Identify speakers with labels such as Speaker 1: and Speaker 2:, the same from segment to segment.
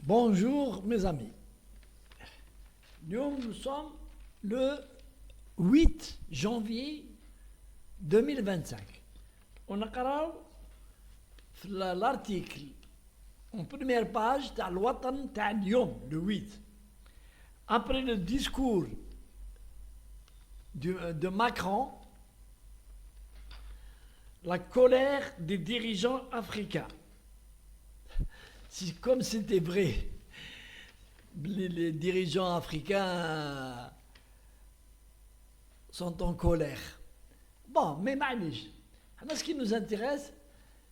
Speaker 1: Bonjour mes amis. Nous sommes le 8 janvier 2025. On a قرأ في l'article en première page تاع الوطن تاع اليوم le 8. Après le discours de Macron, la colère des dirigeants africains. Comme c'était vrai, les dirigeants africains sont en colère. Bon, mais معليش. Ce qui nous intéresse,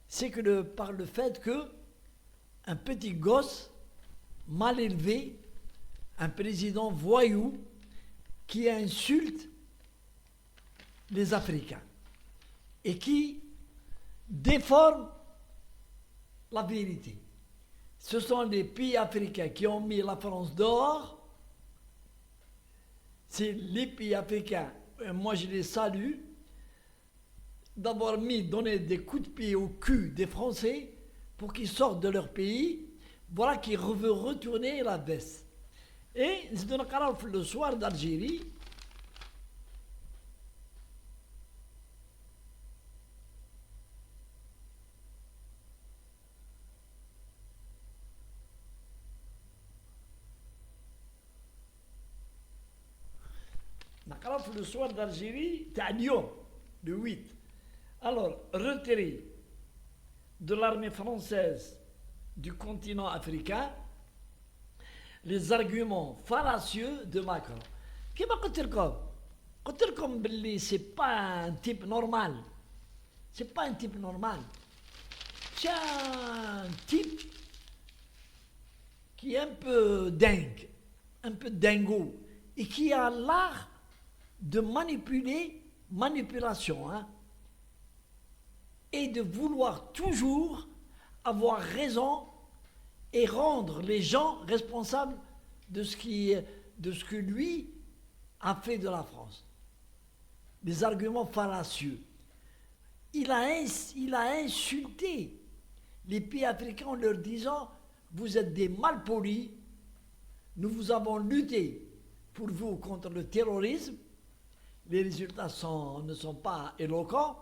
Speaker 1: c'est que par le fait que un petit gosse mal élevé, un président voyou qui insulte les Africains et qui déforme la vérité. Ce sont les pays africains qui ont mis la France dehors. C'est les pays africains, moi je les salue, d'avoir donné des coups de pied au cul des Français pour qu'ils sortent de leur pays, voilà qu'ils veulent retourner la veste. Et le soir d'Algérie, le soir d'Algérie, t'as Lyon, le 8. Alors, retiré de l'armée française du continent africain, les arguments fallacieux de Macron. Qui m'a dit que c'est pas un type normal. C'est pas un type normal. C'est un type qui est un peu dingue, un peu dingo, et qui a l'art de manipulation, hein, et de vouloir toujours avoir raison et rendre les gens responsables de ce que lui a fait de la France. Des arguments fallacieux. Il a insulté les pays africains en leur disant « Vous êtes des malpolis, nous vous avons lutté pour vous contre le terrorisme ». Les résultats ne sont pas éloquents.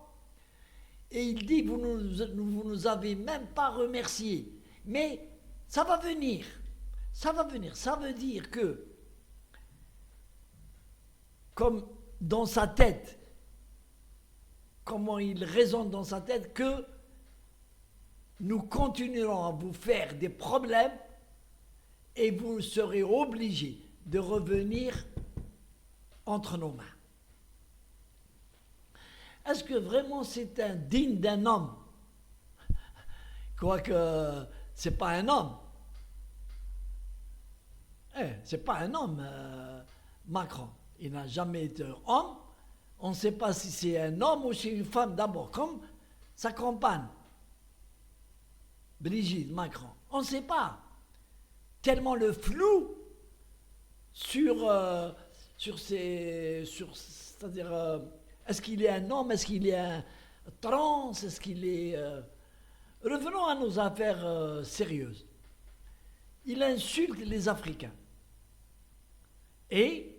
Speaker 1: Et il dit, vous nous avez même pas remerciés. Mais ça va venir. Ça va venir. Ça veut dire que, comme dans sa tête, comment il raisonne dans sa tête, que nous continuerons à vous faire des problèmes et vous serez obligés de revenir entre nos mains. Est-ce que vraiment c'est digne d'un homme? Quoique, c'est pas un homme. C'est pas un homme, Macron. Il n'a jamais été homme. On ne sait pas si c'est un homme ou c'est une femme d'abord, comme sa compagne, Brigitte Macron. On ne sait pas. Tellement le flou c'est-à-dire... est-ce qu'il est un homme? Est-ce qu'il est un trans? Est-ce qu'il est... Revenons à nos affaires sérieuses. Il insulte les Africains. Et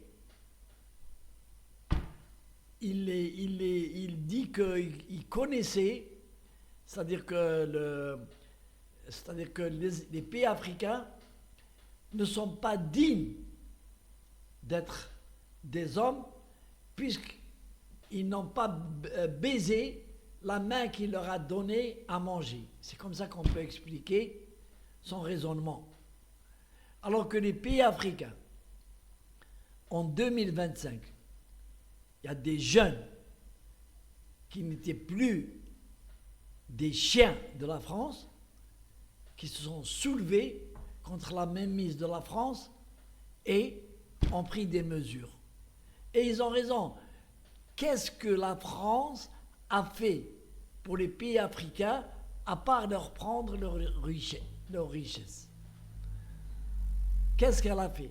Speaker 1: il dit qu'il connaissait, c'est-à-dire que les pays africains ne sont pas dignes d'être des hommes, puisqu'ils n'ont pas baisé la main qu'il leur a donnée à manger. C'est comme ça qu'on peut expliquer son raisonnement. Alors que les pays africains, en 2025, il y a des jeunes qui n'étaient plus des chiens de la France, qui se sont soulevés contre la mainmise de la France et ont pris des mesures. Et ils ont raison. Qu'est-ce que la France a fait pour les pays africains à part leur prendre leur richesse? Qu'est-ce qu'elle a fait?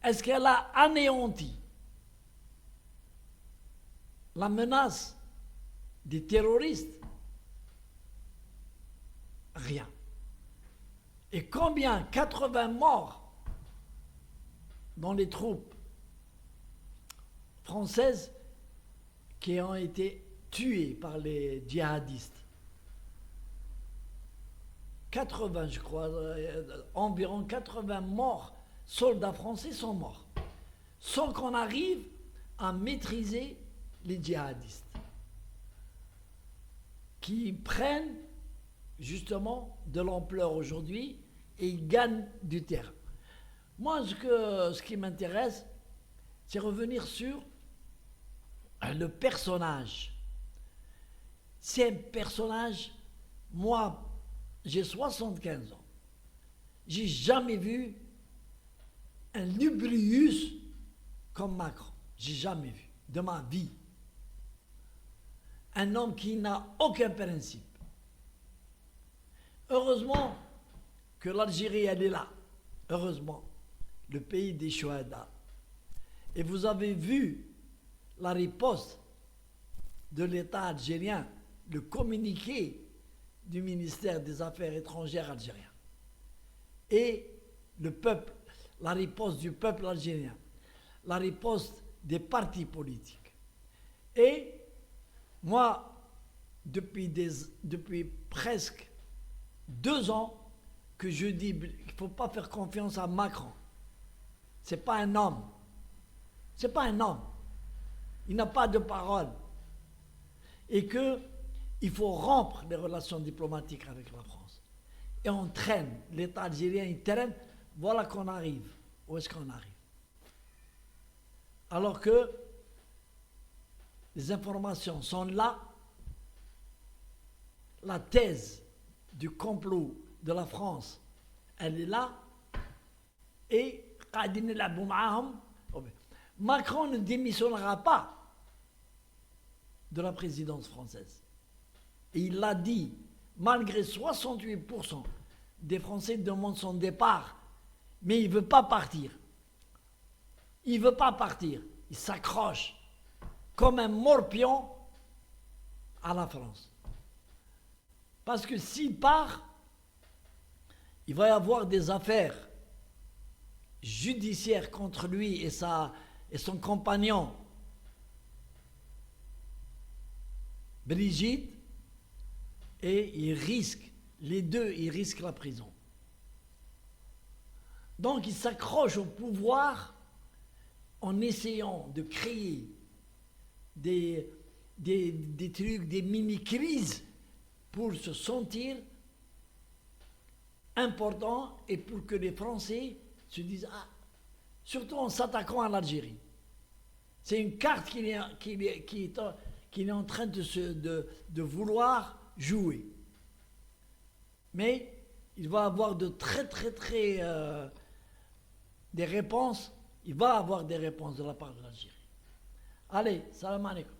Speaker 1: Est-ce qu'elle a anéanti la menace des terroristes? Rien. Et combien? 80 morts dans les troupes françaises qui ont été tuées par les djihadistes. 80, je crois, environ 80 morts, soldats français sont morts, sans qu'on arrive à maîtriser les djihadistes, qui prennent justement de l'ampleur aujourd'hui et ils gagnent du terrain. Moi, ce qui m'intéresse, c'est revenir sur le personnage. C'est un personnage, moi, j'ai 75 ans. J'ai jamais vu un lubrius comme Macron. J'ai jamais vu de ma vie. Un homme qui n'a aucun principe. Heureusement que l'Algérie, elle est là. Heureusement, le pays des Chouhada. Et vous avez vu la riposte de l'État algérien, le communiqué du ministère des Affaires étrangères algérien. Et le peuple, la riposte du peuple algérien, la riposte des partis politiques. Et moi, depuis presque 2 ans, que je dis qu'il ne faut pas faire confiance à Macron. Ce n'est pas un homme. Ce n'est pas un homme. Il n'a pas de parole. Et qu'il faut rompre les relations diplomatiques avec la France. Et on traîne. L'État algérien, il traîne. Voilà qu'on arrive. Où est-ce qu'on arrive? Alors que les informations sont là. La thèse du complot de la France, elle est là. Et Macron ne démissionnera pas de la présidence française. Et il l'a dit, malgré 68% des Français demandent son départ, mais il ne veut pas partir. Il ne veut pas partir. Il s'accroche comme un morpion à la France. Parce que s'il part, il va y avoir des affaires judiciaires contre lui et son compagnon Brigitte, et les deux, ils risquent la prison. Donc il s'accroche au pouvoir en essayant de créer des trucs, des mini-crises pour se sentir important et pour que les Français se disent surtout en s'attaquant à l'Algérie. C'est une carte qu'il est en train de vouloir jouer. Mais il va avoir des réponses. Il va avoir des réponses de la part de l'Algérie. Allez, salam alaikum.